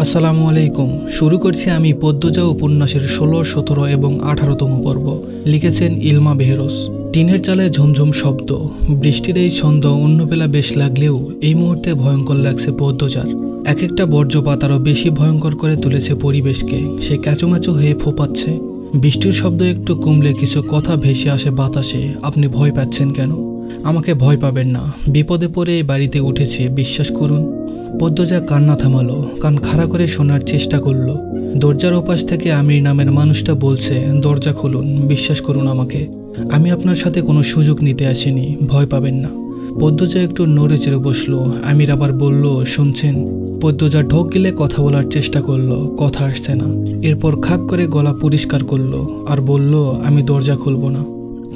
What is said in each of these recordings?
আসসালামু আলাইকুম। শুরু করছি আমি পদ্মজা উপন্যাসের ১৬, ১৭ এবং ১৮তম পর্ব। লিখেছেন ইলমা বেহরোজ। টিনের চালে ঝুমঝুম শব্দ, বৃষ্টির এই ছন্দ অন্যবেলা বেশ লাগলেও এই মুহূর্তে ভয়ঙ্কর লাগছে পদ্মজার। এক একটা বর্জ্যপাত আরও বেশি ভয়ঙ্কর করে তুলেছে পরিবেশকে। সে ক্যাচুম্যাচু হয়ে ফোপাচ্ছে। বৃষ্টির শব্দ একটু কমলে কিছু কথা ভেসে আসে বাতাসে। আপনি ভয় পাচ্ছেন কেন? আমাকে ভয় পাবেন না। বিপদে পড়ে এই বাড়িতে উঠেছে, বিশ্বাস করুন। পদ্মজা কান্না থামালো, কান খাড়া করে শোনার চেষ্টা করলো। দরজার ওপাশ থেকে আমির নামের মানুষটা বলছে, দরজা খুলুন, বিশ্বাস করুন আমাকে। আমি আপনার সাথে কোনো সুযোগ নিতে আসিনি, ভয় পাবেন না। পদ্মজা একটু নড়ে চেড়ে বসলো। আমির আবার বলল, শুনছেন? পদ্মজা ঢোক গিলে কথা বলার চেষ্টা করলো, কথা আসছে না। এরপর খাক করে গলা পরিষ্কার করলো আর বলল, আমি দরজা খুলব না।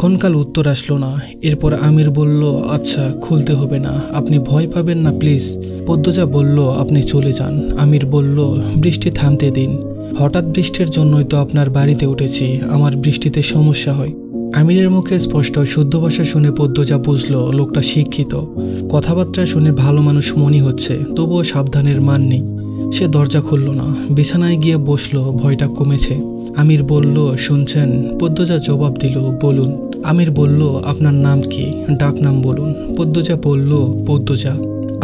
ক্ষণকাল উত্তর আসলো না। এরপর আমির বলল, আচ্ছা খুলতে হবে না, আপনি ভয় পাবেন না প্লিজ। পদ্মজা বলল, আপনি চলে যান। আমির বলল, বৃষ্টি থামতে দিন। হঠাৎ বৃষ্টির জন্যই তো আপনার বাড়িতে উঠেছি, আমার বৃষ্টিতে সমস্যা হয়। আমিরের মুখে স্পষ্ট শুদ্ধ ভাষা শুনে পদ্মজা বুঝল লোকটা শিক্ষিত। কথাবার্তা শুনে ভালো মানুষ মনে হচ্ছে, তবুও সাবধানের মান নেই। সে দরজা খুলল না, বিছানায় গিয়ে বসলো। ভয়টা কমেছে। আমির বলল, শুনছেন? পদ্মজা জবাব দিল, বলুন। আমির বলল, আপনার নাম কি? ডাক নাম বলুন। পদ্মজা বলল, পদ্মজা।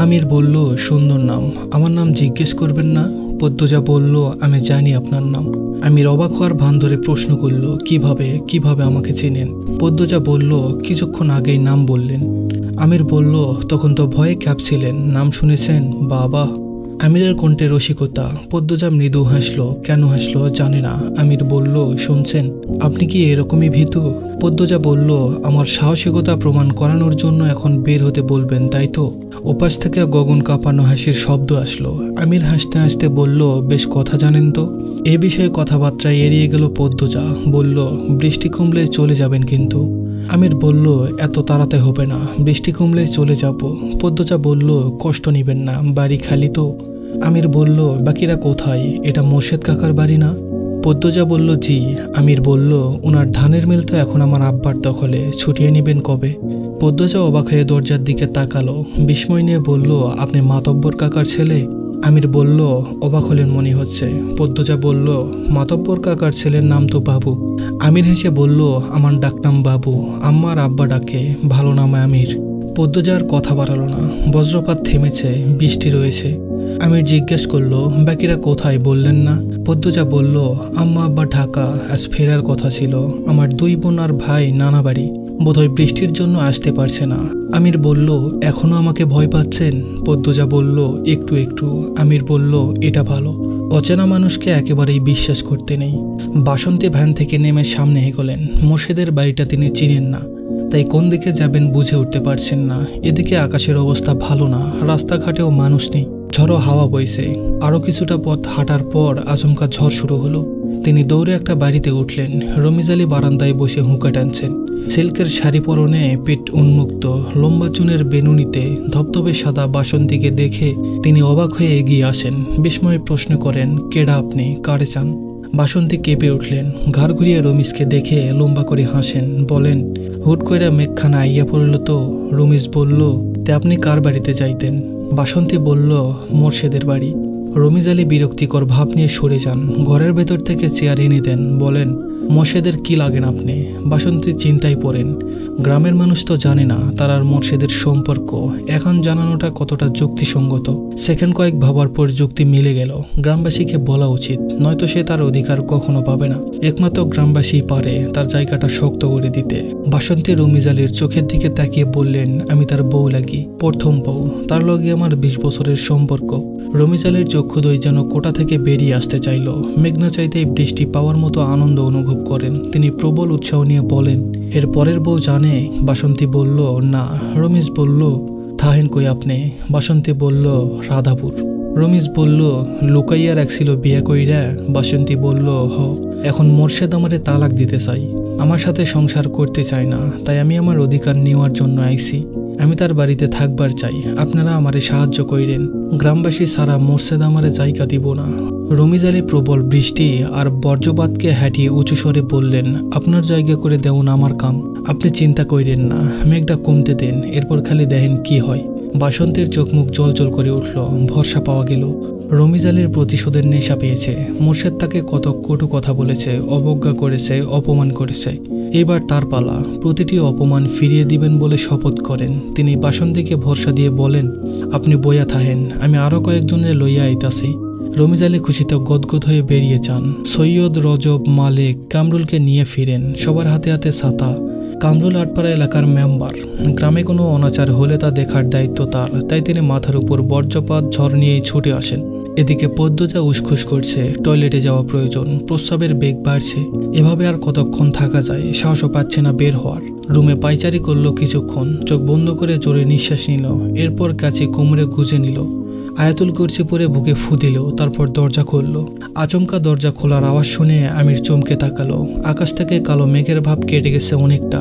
আমির বলল, সুন্দর নাম, আমার নাম জিজ্ঞেস করবেন না? পদ্মজা বলল, আমি জানি আপনার নাম। আমির অবাক হওয়ার ভান ধরে প্রশ্ন করল, কিভাবে আমাকে চেনেন? পদ্মজা বলল, কিছুক্ষণ আগেই নাম বললেন। আমির বলল, তখন তো ভয়ে কাঁপছিলেন, নাম শুনেছেন? বাবা। আমিরের কণ্ঠে রসিকতা। পদ্মজা মৃদু হাসলো। কেন হাসলো জানে না। আমির বলল, শুনছেন, আপনি কি এরকমই ভীতু? পদ্মজা বলল, আমার সাহসিকতা প্রমাণ করানোর জন্য এখন বের হতে বলবেন, তাই তো? ওপাশ থেকে গগন কাঁপানো হাসির শব্দ আসলো। আমির হাসতে হাসতে বলল, বেশ কথা জানেন তো। এ বিষয়ে কথাবার্তায় এড়িয়ে গেল পদ্মজা। বলল, বৃষ্টি কমলে চলে যাবেন কিন্তু। আমির বলল, এত তাড়াতে হবে না, বৃষ্টি কমলে চলে যাব। পদ্মজা বলল, কষ্ট নেবেন না, বাড়ি খালি তো। আমির বলল, বাকিরা কোথায়? এটা মোর্শেদ কাকার বাড়ি না? পদ্মজা বলল, জি। আমির বলল, ওনার ধানের মিল তো এখন আমার আব্বার দখলে, ছুটিয়ে নেবেন কবে? পদ্মজা অবাক হয়ে দরজার দিকে তাকালো। বিস্ময় নিয়ে বলল, আপনি মাতব্বর কাকার ছেলে? আমির বলল, অবাক হলেন মনে হচ্ছে। পদ্মজা বলল, মাতব্বর কাকার ছেলের নাম তো বাবু। আমির হেসে বলল, আমার ডাকনাম বাবু, আম্মার আব্বা ডাকে, ভালো নাম আমির। পদ্মজার কথা বাড়ালো না। বজ্রপাত থেমেছে, বৃষ্টি রয়েছে। আমির জিজ্ঞেস করলো, বাকিরা কোথায় বললেন না? পদ্মজা বলল, আম্মা আব্বা ঢাকা, আজ ফেরার কথা ছিল। আমার 2 বোন আর ভাই নানা বাড়ি, বোধহয় বৃষ্টির জন্য আসতে পারছে না। আমির বলল, এখনো আমাকে ভয় পাচ্ছেন? পদ্মজা বলল, একটু একটু। আমির বলল, এটা ভালো। অচেনা মানুষকে একেবারেই বিশ্বাস করতে নেই। বাসন্তী ভ্যান থেকে নেমে সামনে এগোলেন। মোর্শেদের বাড়িটা তিনি চিনেন না, তাই কোন দিকে যাবেন বুঝে উঠতে পারছেন না। এদিকে আকাশের অবস্থা ভালো না, রাস্তাঘাটেও মানুষ নেই। ঝড়ো হাওয়া বইছে। আরও কিছুটা পথ হাঁটার পর আচমকা ঝড় শুরু হলো। তিনি দৌড়ে একটা বাড়িতে উঠলেন। রমিজ আলী বারান্দায় বসে হুঁকা টানছেন। সিল্কের শাড়ি পরনে, পেট উন্মুক্ত, লম্বা চুনের বেনুনিতে ধবধবে সাদা বাসন্তীকে দেখে তিনি অবাক হয়ে এগিয়ে আসেন। বিস্ময়ে প্রশ্ন করেন, কেডা আপনি, কারে চান? বাসন্তী কেঁপে উঠলেন। ঘাড় ঘুরিয়ে রমিজকে দেখে লম্বা করে হাসেন। বলেন, হুট কইরা মেঘখানা আইয়া পড়ল তো। রমিজ বলল, তে আপনি কার বাড়িতে যাইতেন? বাসন্তী বলল, মোর্শেদের বাড়ি। রমিজ আলী বিরক্তিকর ভাব নিয়ে সরে যান। ঘরের ভেতর থেকে চেয়ার এনে দেন। বলেন, মোর্শেদের কি লাগেন আপনি? বাসন্তী চিন্তায় পড়েন। গ্রামের মানুষ তো জানে না তার আর মোর্শেদের সম্পর্ক। এখন জানানোটা কতটা যুক্তিসঙ্গত। সেকেন্ড কয়েক ভাবার পর যুক্তি মিলে গেল। গ্রামবাসীকে বলা উচিত, নয়তো সে তার অধিকার কখনো পাবে না। একমাত্র গ্রামবাসী পারে তার জায়গাটা শক্ত করে দিতে। বাসন্তী রমিজ আলীর চোখের দিকে তাকিয়ে বললেন, আমি তার বউ লাগি, প্রথম বউ। তার লগে আমার 20 বছরের সম্পর্ক। রমিজ আলীর চক্ষুদ্বয় যেন কোটা থেকে বেরিয়ে আসতে চাইল। মেঘনা চাইতেই বৃষ্টি পাওয়ার মতো আনন্দ অনুভব করেন। তিনি প্রবল উৎসাহ নিয়ে বলেন, এর পরের বউ জানে? বাসন্তী বলল, না। রমিজ বলল, থাহেন কই আপনি? বাসন্তী বলল, রাধাপুর। রমিজ বলল, লুকাইয়া রাখছিল বিয়া কইরা? বাসন্তী বলল, হ। এখন মোর্শেদ আমারে তালাক দিতে চাই, আমার সাথে সংসার করতে চায় না, তাই আমি আমার অধিকার নেওয়ার জন্য আইছি। আমি তার বাড়িতে থাকবার চাই, আপনারা আমারে সাহায্য কইরেন। গ্রামবাসী ছাড়া মোর্শেদ আমারে জায়গা দিব না। রমিজ আলী প্রবল বৃষ্টি আর বজ্রপাতকে হাঁটিয়ে উঁচু স্বরে বললেন, আপনার জায়গা করে দেওন আমার কাম, আপনি চিন্তা কইরেন না, মেঘটা কমতে দেন, এরপর খালি দেখেন কি হয়। বাসন্তীর চোখ মুখ জল জল করে উঠল। ভরসা পাওয়া গেল। রমিজ আলীর প্রতিশোধের নেশা পেয়েছে। মোর্শেদ তাকে কত কটু কথা বলেছে, অবজ্ঞা করেছে, অপমান করেছে। এবার তার পালা। প্রতিটি অপমান ফিরিয়ে দিবেন বলে শপথ করেন। তিনি বাসন্তীকে ভরসা দিয়ে বলেন, আপনি বইয়া থাহেন, আমি আরও কয়েকজনের লইয়া আইতাছি। রমিজ আলী খুশিতে গদগদ হয়ে বেরিয়ে যান। সৈয়দ, রজব, মালিক, কামরুলকে নিয়ে ফিরেন। সবার হাতে হাতে ছাতা। কামরুল আটপাড়া এলাকার মেম্বার। গ্রামে কোনো অনাচার হলে তা দেখার দায়িত্ব তার, তাই তিনি মাথার উপর বর্জ্যপাত ঝড় নিয়েই ছুটে আসেন। এদিকে পদ্মজা উসখুস করছে, টয়লেটে যাওয়া প্রয়োজন, প্রস্রাবের বেগ বাড়ছে। এভাবে আর কতক্ষণ থাকা যায়, সাহসও পাচ্ছে না বের হওয়ার। রুমে পায়চারি করলো কিছুক্ষণ, চোখ বন্ধ করে জোরে নিঃশ্বাস নিল, এরপর কাছে কোমরে গুজে নিল। আয়াতুল কুরসি পরে বুকে ফু দিল, তারপর দরজা খুলল। আচমকা দরজা খোলার আওয়াজ শুনে আমির চমকে তাকালো। আকাশ থেকে কালো মেঘের ভাব কেটে গেছে অনেকটা।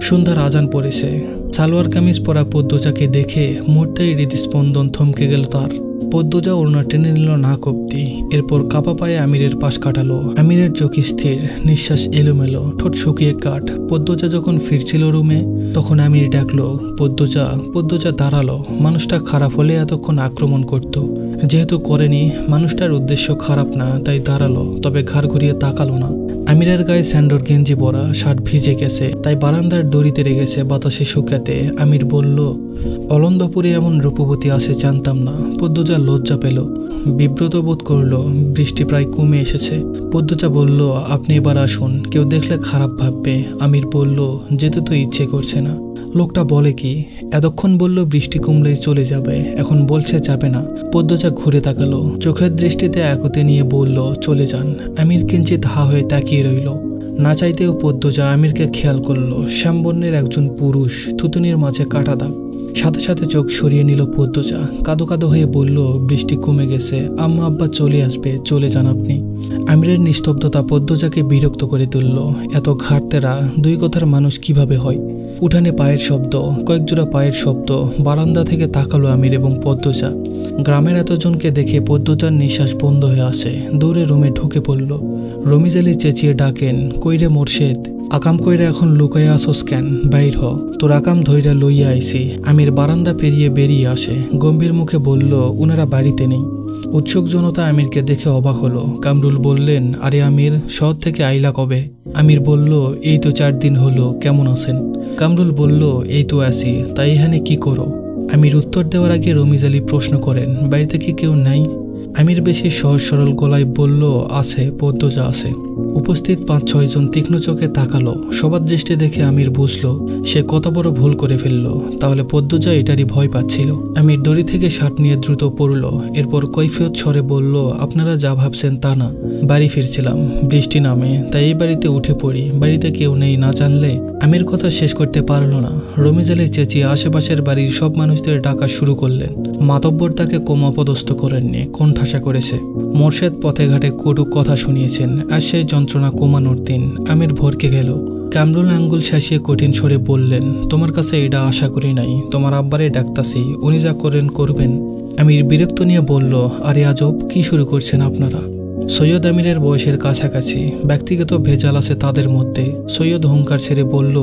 সন্ধ্যার আজান পড়েছে। সালোয়ার কামিজ পরা পদ্মজাকে দেখে মুহূর্তেই হৃদস্পন্দন থমকে গেল তার। পদ্মজা ওড়না টেনে নিল নাক অব্দি, এরপর কাপা পায়ে আমিরের পাশ কাটালো। আমিরের চোখ স্থির, নিঃশ্বাস এলোমেলো, ঠোঁট শুকিয়ে কাঠ। পদ্মজা যখন ফিরছিল রুমে, তখন আমির ডাকলো, পদ্মজা। পদ্মজা দাঁড়ালো। মানুষটা খারাপ হলে এতক্ষণ আক্রমণ করত, যেহেতু করেনি, মানুষটার উদ্দেশ্য খারাপ না, তাই দাঁড়ালো, তবে ঘাড় ঘুরিয়ে তাকালো না। আমিরের গায়ে স্যান্ডোর গেঞ্জি পরা, শার্ট ভিজে গেছে, তাই বারান্দার দড়িতে রেগেছে বাতাসে শুকাতে। আমির বলল, অলন্দপুরে এমন রূপবতী আছে জানতাম না। পদ্মজা লজ্জা পেল, বিব্রত বোধ করল। বৃষ্টি প্রায় কমে এসেছে। পদ্মজা বলল, আপনি এবার আসুন, কেউ দেখলে খারাপ ভাববে। আমির বলল, যেতে তো ইচ্ছে করছে না। লোকটা বলে কি? এতক্ষণ বলল বৃষ্টি কমলেই চলে যাবে, এখন বলছে যাবে না। পদ্মজা ঘুরে তাকালো, চোখের দৃষ্টিতে একতে নিয়ে বলল, চলে যান। আমির কিঞ্চিত হা হয়ে তাকিয়ে রইল। না চাইতেও পদ্মজা আমিরকে খেয়াল করলো। শ্যামবর্ণের একজন পুরুষ, থুতুনির মাঝে কাটা দাগ। সাথে সাথে চোখ সরিয়ে নিল পদ্মজা। কাঁদো কাঁদো হয়ে বলল, বৃষ্টি কমে গেছে, আম্মা আব্বা চলে আসবে, চলে যান আপনি। আমিরের নিস্তব্ধতা পদ্মজাকে বিরক্ত করে তুলল। এত ঘাটতেরা দুই কথার মানুষ কিভাবে হয়? উঠানে পায়ের শব্দ, কয়েকজোড়া পায়ের শব্দ। বারান্দা থেকে তাকালো আমির এবং পদ্মজা। গ্রামের এতজনকে দেখে পদ্মজার নিঃশ্বাস বন্ধ হয়ে আসে। দৌড়ে রুমে ঢুকে পড়ল। রমিজ আলী চেঁচিয়ে ডাকেন, কইরে মোর্শেদ, আকাম কইরা এখন লুকাইয়া আসস কেন? বাইর হ, তোর আকাম ধইরা লইয়া আইছি। আমির বারান্দা পেরিয়ে বেরিয়ে আসে। গম্ভীর মুখে বলল, উনারা বাড়িতে নেই। উৎসুক জনতা আমিরকে দেখে অবাক হলো। কামরুল বললেন, আরে আমির, শহর থেকে আইলা কবে? আমির বলল, এই তো 4 দিন হলো, কেমন আছেন? কামরুল বলল, এই তো আছি, তাই এখানে কি করো? আমির উত্তর দেওয়ার আগে রমিজ আলী প্রশ্ন করেন, বাড়িতে কি কেউ নাই? আমির বেশি সহজ সরল গলায় বলল, আছে, পদ্মজা আছে। উপস্থিত 5-6 জন তীক্ষ্ণ চোখে তাকালো। সবার দৃষ্টি দেখে আমির বুঝলো সে কত বড় ভুল করে ফেললো। তাহলে পদ্মজা এটারই ভয় পাচ্ছিল। আমির দড়ি থেকে শার্ট নিয়ে দ্রুত পড়ল। এরপর কৈফিয়ত স্বরে বলল, আপনারা যা ভাবছেন তা না। বাড়ি ফিরছিলাম, বৃষ্টি নামে, তাই এই বাড়িতে উঠে পড়ি। বাড়িতে কেউ নেই না জানলে। আমির কথা শেষ করতে পারল না। রমিজ আলী চেঁচিয়ে আশেপাশের বাড়ির সব মানুষদের ডাকা শুরু করলেন। মাতব্বর তাকে কোমাপদস্থ করেননি, কোণঠাসা করেছে। মোর্শেদ পথে ঘাটে কটু কথা শুনিয়েছেন, আর সেই যন্ত্রণা কমানোর দিন। আমির ভরকে গেল। কামরুল আঙ্গুল শাসিয়ে কঠিন স্বরে বললেন, তোমার কাছে এটা আশা করি নাই। তোমার আব্বারে ডাকতাছি, উনি যা করেন করবেন। আমির বিরক্ত নিয়ে বলল, আরে আজব, কি শুরু করছেন আপনারা? সৈয়দ আমিরের বয়সের কাছাকাছি, ব্যক্তিগত ভেজাল আছে তাদের মধ্যে। সৈয়দ হুঙ্কার ছেড়ে বলল,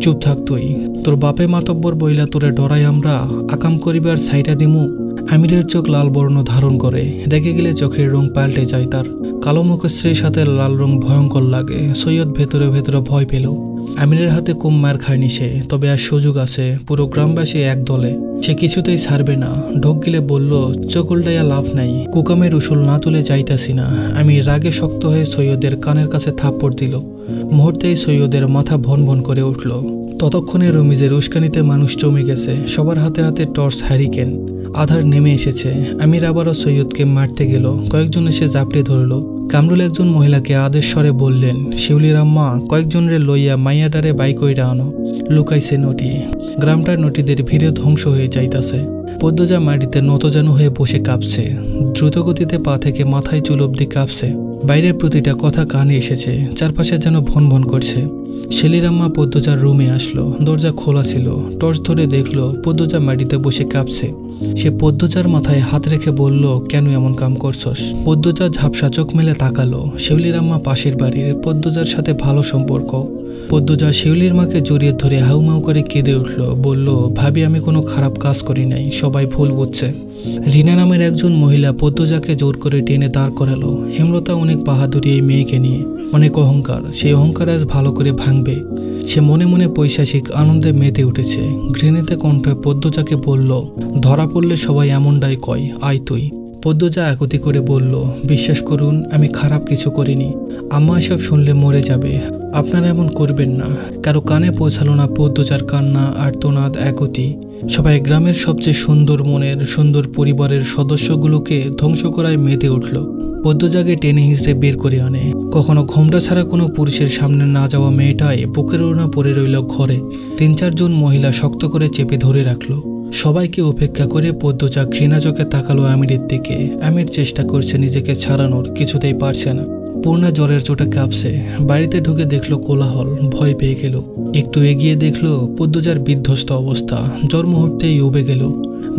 চুপ থাক তুই। তোর বাপে মাতব্বর বইলা তোরে ডরাই আমরা, আকাম করিবার সাইডা দিমু। আমিরের চোখ লাল বর্ণ ধারণ করে। রেগে গেলে চোখের রং পাল্টে যায় তার। কালো মুখশ্রীর সাথে লাল রং ভয়ঙ্কর লাগে। সৈয়দ ভেতরে ভেতরে ভয় পেল। আমিরের হাতে কম মার খায়নি সে, তবে আর সুযোগ আছে। পুরো গ্রামবাসী এক দলে, সে কিছুতেই ছাড়বে না। ঢোক গিলে বলল, চোখ উল্টাইয়া লাভ নাই, কুকামের উসুল না তুলে যাইতাছি না। আমি রাগে শক্ত হয়ে সৈয়দের কানের কাছে থাপ্পড় দিল। মুহূর্তেই সৈয়দের মাথা ভন ভন করে উঠল। ততক্ষণে রমিজের উস্কানিতে মানুষ জমে গেছে। সবার হাতে হাতে টর্চ, হ্যারিকেন। আধার নেমে এসেছে। আমির আবারও সৈয়দকে মারতে গেল। কয়েকজন এসে জাপটে ধরল। কামরুল একজন মহিলাকে আদেশ স্বরে বললেন, শিউলির আম্মা, কয়েকজনরে লইয়া মাইয়াডারে বাইক কইরা আনো। লুকাইছে নটি। গ্রামটার নটিদের ভিড়ে ধ্বংস হয়ে যাইতাছে। পদ্মজা মাটিতে নতজানু হয়ে বসে কাঁপছে। দ্রুতগতিতে পা থেকে মাথায় চুল অব্দি কাঁপছে। বাইরের প্রতিটা কথা কানে এসেছে। চারপাশে যেন ভন ভন করছে। শেলির আম্মা পদ্মজার রুমে আসলো। দরজা খোলা ছিল। টর্চ ধরে দেখলো পদ্মজা মাটিতে বসে কাঁপছে। সে পদ্মজার মাথায় হাত রেখে বলল, কেন এমন কাম করছস? পদ্মজা ঝাপসা চোখ মেলে তাকালো। শিউলির আম্মা পাশের বাড়ির, পদ্মজার সাথে ভালো সম্পর্ক। পদ্মজা শিউলির মাকে জড়িয়ে ধরে হাউমাউ করে কেঁদে উঠল, বলল, ভাবি আমি কোনো খারাপ কাজ করি নাই, সবাই ভুল বুঝছে। রিনা নামের একজন মহিলা পদ্মজাকে জোর করে টেনে দাঁড় করালো। হেমলতা অনেক বাহাদুরি এই মেয়েকে নিয়ে, অনেক অহংকার। সেই অহংকার আজ ভালো করে ভাঙবে। সে মনে মনে পৈশাচিক আনন্দে মেতে উঠেছে। ঘৃণিত কণ্ঠে পদ্মজাকে বলল, ধরা পড়লে সবাই এমনটাই কয়, আয় তুই। পদ্মজা একতি করে বলল, বিশ্বাস করুন আমি খারাপ কিছু করিনি। আম্মা এসব শুনলে মরে যাবে, আপনারা এমন করবেন না। কারো কানে পৌঁছালো না পদ্মজার কান্না, আর্তনাদ, একতি। সবাই গ্রামের সবচেয়ে সুন্দর মনের, সুন্দর পরিবারের সদস্যগুলোকে ধ্বংস করায় মেতে উঠল। পদ্মজাকে টেনে হিঁচড়ে বের করে আনে। কখনো ঘোমটা ছাড়া কোনো পুরুষের সামনে না যাওয়া মেয়েটাই বুকের ওড়না পরে রইল ঘরে। 3-4 মহিলা শক্ত করে চেপে ধরে রাখলো। সবাইকে উপেক্ষা করে পদ্মজা ঘৃণা চোখে তাকালো আমিরের দিকে। আমির চেষ্টা করছে নিজেকে ছাড়ানোর, কিছুতেই পারছে না। পূর্ণা জ্বরের চোটে কাঁপছে। বাড়িতে ঢুকে দেখলো কোলাহল, ভয় পেয়ে গেল। একটু এগিয়ে দেখলো পদ্মজার বিধ্বস্ত অবস্থা। জ্বর মুহূর্তেই উবে গেল।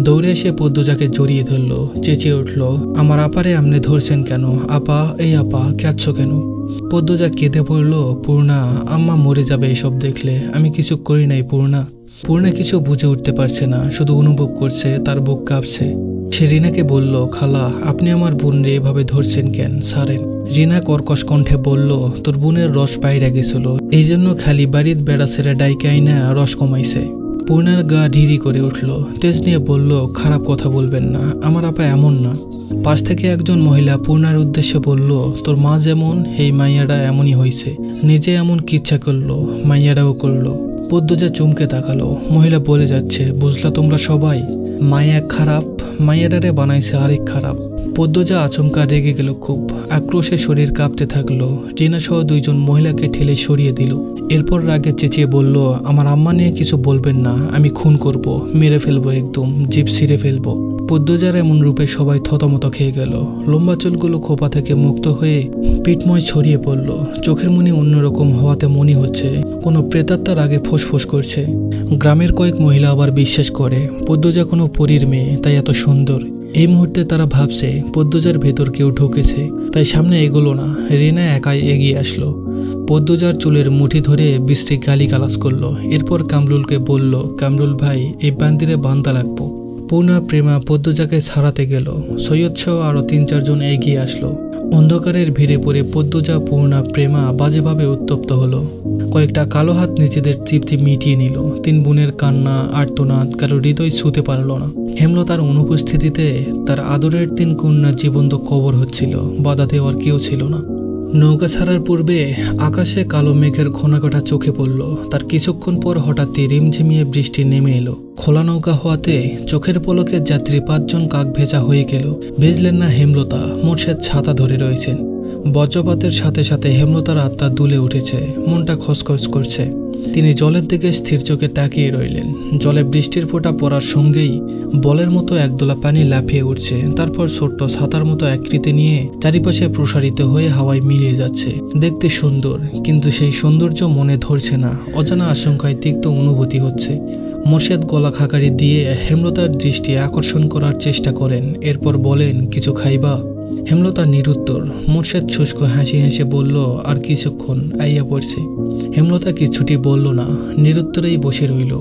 দৌড়ে এসে পদ্মজাকে জড়িয়ে ধরলো, চেঁচিয়ে উঠল, আমার আপারে আমনে ধরছেন কেন? আপা, এই আপা, কাঁদছ কেন? পদ্মজা কেঁদে পড়ল, পূর্ণা, আম্মা মরে যাবে এসব দেখলে, আমি কিছু করি নাই পূর্ণা। পূর্ণা কিছু বুঝে উঠতে পারছে না, শুধু অনুভব করছে তার বুক কাঁপছে। সে রিনাকে বলল, খালা আপনি আমার বোনরে এভাবে ধরছেন কেন, ছাড়েন। রিনা কর্কশ কণ্ঠে বলল, তোর বোনের রস বাইরে গেছিল, এই জন্য খালি বাড়ির বেড়া ছেড়ে ডাইকে আইনা রস কমাইছে। পূর্ণার গা ঢিরি করে উঠল। তেজ নিয়ে বলল, খারাপ কথা বলবেন না, আমার আপা এমন না। পাশ থেকে একজন মহিলা পূর্ণার উদ্দেশ্যে বলল, তোর মা যেমন, এই মাইয়াটা এমনই হয়েছে। নিজে এমন কিচ্ছা করলো, মাইয়াটাও করলো। পদ্মজা চুমকে তাকালো। মহিলা বলে যাচ্ছে, বুঝলা তোমরা সবাই, মায়া খারাপ, মাইয়াডারে বানাইছে আরেক খারাপ। পদ্মজা আচমকা রেগে গেল খুব। আক্রোশে শরীর কাঁপতে থাকলো। রিনা সহ 2 মহিলাকে ঠেলে সরিয়ে দিল। এরপর রাগে চেঁচিয়ে বলল, আমার আম্মা নিয়ে কিছু বলবেন না, আমি খুন করব, মেরে ফেলবো, একদম জিভ ছিঁড়ে ফেলবো। পদ্মজার এমন রূপে সবাই থতমত খেয়ে গেল। লম্বা চুলগুলো খোপা থেকে মুক্ত হয়ে পিঠময় ছড়িয়ে পড়ল। চোখের মনি অন্যরকম হওয়াতে মনে হচ্ছে কোনো প্রেতাত্মার আগে ফোঁস করছে। গ্রামের কয়েক মহিলা আবার বিশ্বাস করে পদ্মজা কোনো পরীর মেয়ে, তাই এত সুন্দর। এই মুহূর্তে তারা ভাবছে পদ্মজার ভেতর কেউ ঢুকেছে, তাই সামনে এগোলো না। রিনা একাই এগিয়ে আসলো। পদ্মজার চুলের মুঠি ধরে বৃষ্টি গালিগালাজ করলো। এরপর কামরুলকে বলল, কামরুল ভাই, এই বান্দিরে বান্দা লাগবো। পূর্ণা, প্রেমা পদ্মজাকে ছাড়াতে গেল। সৈয়দ সহ আরো 3-4 জন এগিয়ে আসলো। অন্ধকারের ভিড়ে পড়ে পদ্মজা, পূর্ণা, প্রেমা বাজেভাবে উত্তপ্ত হলো। কয়েকটা কালো হাত নিজেদের তৃপ্তি মিটিয়ে নিল। 3 বোনের কান্না, আর্তনাদ কারো হৃদয় ছুঁতে পারল না। হেমলতার অনুপস্থিতিতে তার আদরের 3 কন্যা জীবন্ত কবর হচ্ছিল, বাধা দেওয়ার কেউ ছিল না। নৌকা ছাড়ার পূর্বে আকাশে কালো মেঘের ঘনাঘটা চোখে পড়ল। তার কিছুক্ষণ পর হঠাৎই রিমঝিমিয়ে বৃষ্টি নেমে এলো। খোলা নৌকা হওয়াতে চোখের পলকে যাত্রী 5 জন কাক ভেজা হয়ে গেল। ভিজলেন না হেমলতা, মোর্শেদ ছাতা ধরে রয়েছেন। বজ্রপাতের সাথে সাথে হেমলতার আত্মা দুলে উঠেছে, মনটা খসখস করছে। তিনি জলের দিকে স্থির চোখে তাকিয়ে রইলেন। জলে বৃষ্টির ফোঁটা পড়ার সঙ্গেই বলের মতো একদোলা পানি লাফিয়ে উঠছে। তারপর ছোট্ট ছাতার মতো আকৃতি নিয়ে চারিপাশে প্রসারিত হয়ে হাওয়ায় মিলিয়ে যাচ্ছে। দেখতে সুন্দর, কিন্তু সেই সৌন্দর্য মনে ধরছে না। অজানা আশঙ্কায় তিক্ত অনুভূতি হচ্ছে। মোর্শেদ গলা খাকারি দিয়ে হেমলতার দৃষ্টি আকর্ষণ করার চেষ্টা করেন। এরপর বলেন, কিছু খাইবা? হেমলতা নিরুত্তর। মোর্শেদ শুষ্ক হাসি হেসে বলল, আর কিছুক্ষণ, আইয়া পড়ছে। হেমলতা কিছুটি বলল না, নিরুত্তরেই বসে রইল।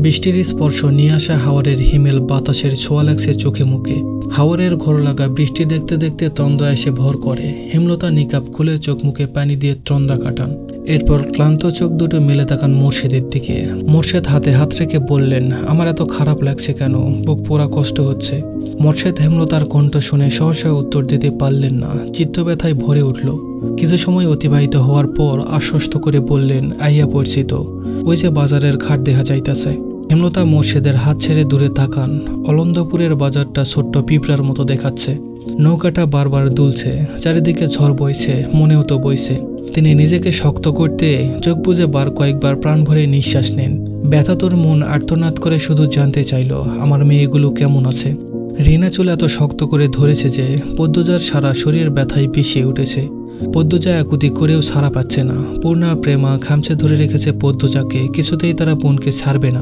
বৃষ্টির স্পর্শ নিয়ে আসা হাওয়ারের হিমেল বাতাসের ছোঁয়া লাগছে চোখে মুখে। হাওয়ারের ঘর লাগা বৃষ্টি দেখতে দেখতে তন্দ্রা এসে ভর করে। হেমলতা নিকাব খুলে চোখ মুখে পানি দিয়ে তন্দ্রা কাটান। এরপর ক্লান্ত চোখ দুটো মেলে তাকান মোর্শেদের দিকে। মোর্শেদ হাতে হাত রেখে বললেন, আমার এত খারাপ লাগছে কেন? বুক পোড়া কষ্ট হচ্ছে। মোর্শেদ হেমলতার কণ্ঠ শুনে সহসা উত্তর দিতে পারলেন না। চিত্ত ব্যথায় ভরে উঠল। কিছু সময় অতিবাহিত হওয়ার পর আশ্বস্ত করে বললেন, আইয়া পড়ছি তো, ওই যে বাজারের ঘাট দেখা যাইতাছে। হেমলতা মোর্শেদের হাত ছেড়ে দূরে তাকান। অলন্দপুরের বাজারটা ছোট্ট পিঁপড়ার মতো দেখাচ্ছে। নৌকাটা বারবার দুলছে, চারিদিকে ঝড় বইছে, মনেও তো বইছে। তিনি নিজেকে শক্ত করতে চোখ বুজে কয়েকবার প্রাণ ভরে নিঃশ্বাস নেন। ব্যথাতর মন আর্তনাদ করে শুধু জানতে চাইল, আমার মেয়েগুলো কেমন আছে। রিনা চুল এত শক্ত করে ধরেছে যে পদ্মজার সারা শরীর ব্যথায় পিছিয়ে উঠেছে। পদ্মজা একুতি করেও ছাড়া পাচ্ছে না। পূর্ণা, প্রেমা খামচে ধরে রেখেছে পদ্মজাকে। কিছুতেই তারা বোনকে ছাড়বে না।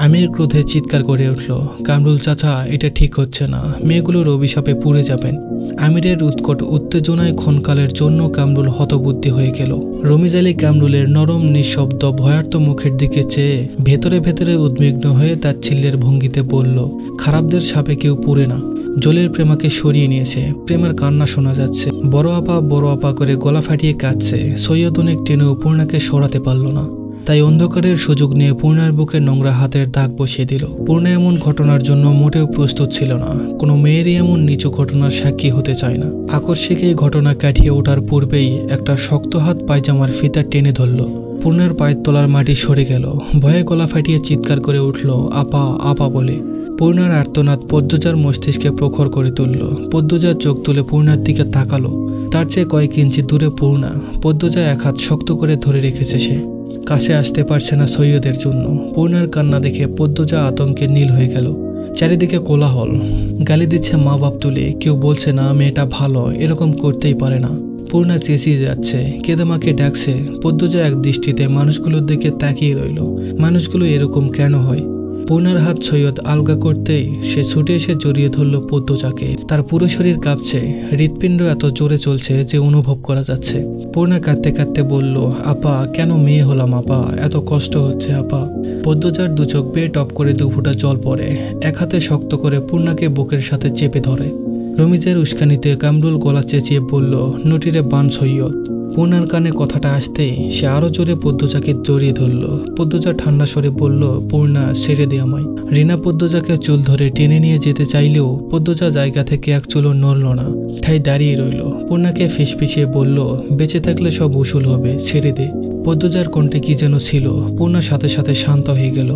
আমির ক্রোধে চিৎকার করে উঠল, কামরুল চাচা, এটা ঠিক হচ্ছে না, মেয়েগুলোর অভিশাপে পুড়ে যাবেন। আমিরের উৎকট উত্তেজনায় ক্ষণকালের জন্য কামরুল হতবুদ্ধি হয়ে গেল। রমিজ আলী কামরুলের নরম নিঃশব্দ ভয়ার্ত মুখের দিকে চেয়ে ভেতরে ভেতরে উদ্বিগ্ন হয়ে তার ছিল্লের ভঙ্গিতে বলল, খারাপদের সাপে কেউ পুড়ে না। জলিল প্রেমাকে সরিয়ে নিয়েছে, প্রেমার কান্না শোনা যাচ্ছে। বড় আপা করে গলা ফাটিয়ে কাঁদছে। সৈয়দ অনেক টেনেও পূর্ণাকে সরাতে পারল না, তাই অন্ধকারের সুযোগ নিয়ে পূর্ণার বুকে নোংরা হাতের দাগ বসিয়ে দিল। পূর্ণা এমন ঘটনার জন্য মোটেও প্রস্তুত ছিল না। কোনো মেয়েরই এমন নিচু ঘটনার সাক্ষী হতে চায় না। আকস্মিক এই ঘটনা কাটিয়ে ওঠার পূর্বেই একটা শক্ত হাত পায়জামার ফিতা টেনে ধরল। পূর্ণার পায়ের তলার মাটি সরে গেল। ভয়ে গলা ফাটিয়ে চিৎকার করে উঠল, আপা আপা বলে। পূর্ণার আর্তনাদ পদ্মজার মস্তিষ্কে প্রখর করে তুলল। পদ্মজার চোখ তুলে পূর্ণার দিকে তাকালো। তার চেয়ে কয়েক ইঞ্চি দূরে পূর্ণা। পদ্মজা এক হাত শক্ত করে ধরে রেখেছে সে। কাছে আসতে পারছে না সৈয়দের জন্য। পূর্ণার কান্না দেখে পদ্মজা আতঙ্কে নীল হয়ে গেল। চারিদিকে কোলাহল। গালি দিচ্ছে মা বাপ তুলে, কেউ বলছে না মেয়েটা ভালো, এরকম করতেই পারে না। পূর্ণা চেঁচিয়ে যাচ্ছে, কেঁদে মাকে ডাকছে। পদ্মজা এক দৃষ্টিতে মানুষগুলোর দিকে তাকিয়ে রইল। মানুষগুলো এরকম কেন হয়? পূর্ণার হাত সৈয়দ আলগা করতেই সে ছুটে এসে জড়িয়ে ধরল পদ্মজাকে। তার পুরো শরীর কাঁপছে, হৃৎপিণ্ড এত জোরে চলছে যে অনুভব করা যাচ্ছে। পূর্ণা কাঁদতে কাঁদতে বলল, আপা কেন মেয়ে হলাম আপা, এত কষ্ট হচ্ছে আপা। পদ্মজার দু চোখ বেয়ে টপ করে দুফোঁটা জল পড়ে। এক হাতে শক্ত করে পূর্ণাকে বুকের সাথে চেপে ধরে। রমিজের উস্কানিতে কামরুল গলা চেঁচিয়ে বলল, নটিরে বান সৈয়দ। পূর্ণার কানে কথাটা আসতেই সে আরো জোরে পদ্মজাকে জড়িয়ে ধরল। পদ্মজা ঠান্ডা স্বরে বলল, পূর্ণা ছেড়ে দে আমায়। রিনা পদ্মজাকে চুল ধরে টেনে নিয়ে যেতে চাইলেও পদ্মজা জায়গা থেকে এক চুলও নড়ল না, ঠাই দাঁড়িয়ে রইল। পূর্ণাকে ফিসফিসিয়ে বলল, বেঁচে থাকলে সব উসুল হবে, ছেড়ে দে। পদ্মজার কণ্ঠে কি যেন ছিল। পূর্ণার সাথে সাথে শান্ত হয়ে গেল।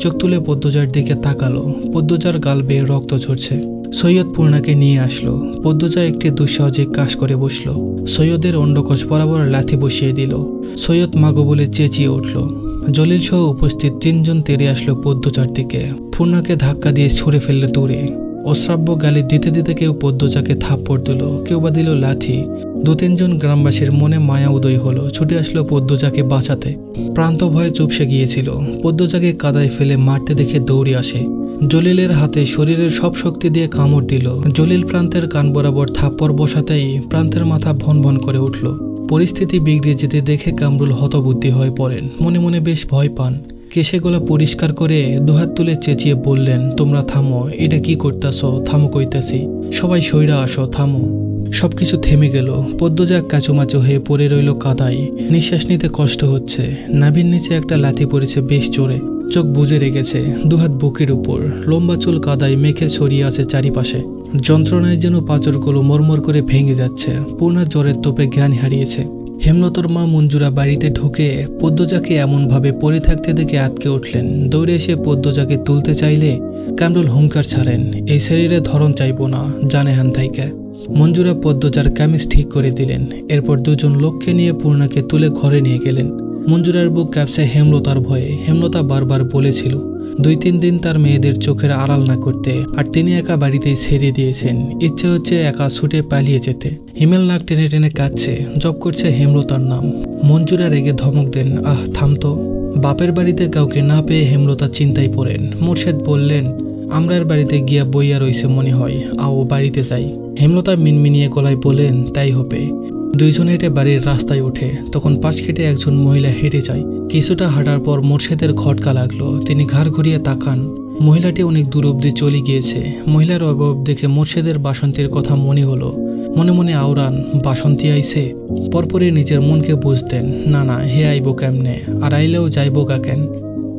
চোখ তুলে পদ্মজার দিকে তাকালো। পদ্মজার গাল বেয়ে রক্ত ঝরছে। সৈয়দ পূর্ণাকে নিয়ে আসলো। পদ্মজা একটি দুঃসাহসিক কাজ করে বসলো। সৈয়দের অন্ডকোষ বরাবর লাথি বসিয়ে দিল। সৈয়দ মাগো বলে চেঁচিয়ে উঠল। জলিল সহ উপস্থিত তিনজন তেড়ে আসলো পদ্মজার দিকে। পূর্ণাকে ধাক্কা দিয়ে ছুঁড়ে ফেললো দূরে। অশ্রাব্য গালি দিতে দিতে কেউ পদ্মজাকে থাপ্পড় দিল, কেউ বা দিল লাথি। দু তিনজন গ্রামবাসীর মনে মায়া উদয় হলো। ছুটে আসলো পদ্মজাকে বাঁচাতে। প্রান্ত ভয়ে চুপসে গিয়েছিল। পদ্মজাকে কাদায় ফেলে মারতে দেখে দৌড়ে আসে। জলিলের হাতে শরীরের সব শক্তি দিয়ে কামড় দিল। জলিল প্রান্তের কান বরাবর থাপ্পড় বসাতেই প্রান্তের মাথা ভন ভন করে উঠল। পরিস্থিতি বিগড়ে যেতে দেখে কামরুল হতবুদ্ধি হয়ে পড়েন। মনে মনে বেশ ভয় পান। কেশে গলা পরিষ্কার করে দুহাত তুলে চেঁচিয়ে বললেন, তোমরা থামো, এটা কি করতেছ? থামো কইতেছি, সবাই সইরা আসো, থামো। সবকিছু থেমে গেল। পদ্মজা কাচুমাচু হয়ে পড়ে রইল কাদায়। নিঃশ্বাস নিতে কষ্ট হচ্ছে। নাভির নিচে একটা লাথি পড়েছে বেশ জোরে। চোখ বুজে রেখেছে। দুহাত বুকের উপর। লম্বা চুল কাদায় মেখে ছড়িয়ে আছে চারিপাশে। যন্ত্রণায় যেন পাঁচরগুলো মরমর করে ভেঙে যাচ্ছে। পূর্ণা জ্বরের তোপে জ্ঞান হারিয়েছে। হেমলতার মা মঞ্জুরা বাড়িতে ঢুকে পদ্মজাকে এমনভাবে পড়ে থাকতে দেখে আটকে উঠলেন। দৌড়ে এসে পদ্মজাকে তুলতে চাইলে কামরুল হুঙ্কার ছাড়েন, এই শরীরে ধরন চাইব না, জানে হান থাইকা। মঞ্জুরা পদ্মজার কামিজ ঠিক করে দিলেন। এরপর দুজন লোককে নিয়ে পূর্ণাকে তুলে ঘরে নিয়ে গেলেন। মঞ্জুরার বুক কাঁপছে হেমলতার ভয়ে। হেমলতা বারবার বলেছিল 2-3 দিন তার মেয়েদের চোখের আড়াল না করতে, আর তিনি একা বাড়িতেই ছেড়ে দিয়েছেন। ইচ্ছে হচ্ছে একা ছুটে পালিয়ে যেতে। হিমেল নাক টেনে টেনে কাঁদছে, জপ করছে হেমলতার নাম। মঞ্জুরা রেগে ধমক দেন, আহ থামতো। বাপের বাড়িতে কাউকে না পেয়ে হেমলতা চিন্তায় পড়েন। মোর্শেদ বললেন, আমরার বাড়িতে গিয়া বইয়া রইছে মনে হয়, আও বাড়িতে যাই। হেমলতা মিনমিনিয়ে গলায় বলেন, তাই হবে। দুইজন হেঁটে বাড়ির রাস্তায় ওঠে। তখন পাশ কেটে একজন মহিলা হেঁটে যায়। কিছুটা হাঁটার পর মোর্শেদের খটকা লাগলো। তিনি ঘাড় ঘুরিয়ে তাকান। মহিলাটি অনেক দূর অবধি চলে গিয়েছে। মহিলার অভাব দেখে মোর্শেদের বাসন্তীর কথা মনে হলো। মনে মনে আওরান, বাসন্তী আইছে। পরপরই নিজের মনকে বুঝতেন, না না, হে আইব কেমনে, আর আইলেও যাইব গা কেন।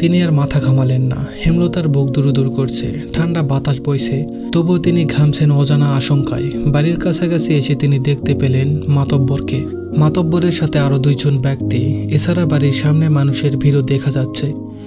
তিনি আর মাথা ঘামালেন না। হেমলতার বুক দুরুদুর করছে। ঠান্ডা বাতাস বইছে। তবুও তিনি ঘামছেন অজানা আশঙ্কায়। বাড়ির কাছাকাছি এসে তিনি দেখতে পেলেন মাতব্বরকে। মাতব্বরের সাথে আরো 2 জন ব্যক্তি। এছাড়া বাড়ির সামনে মানুষের ভিড়ও দেখা যাচ্ছে।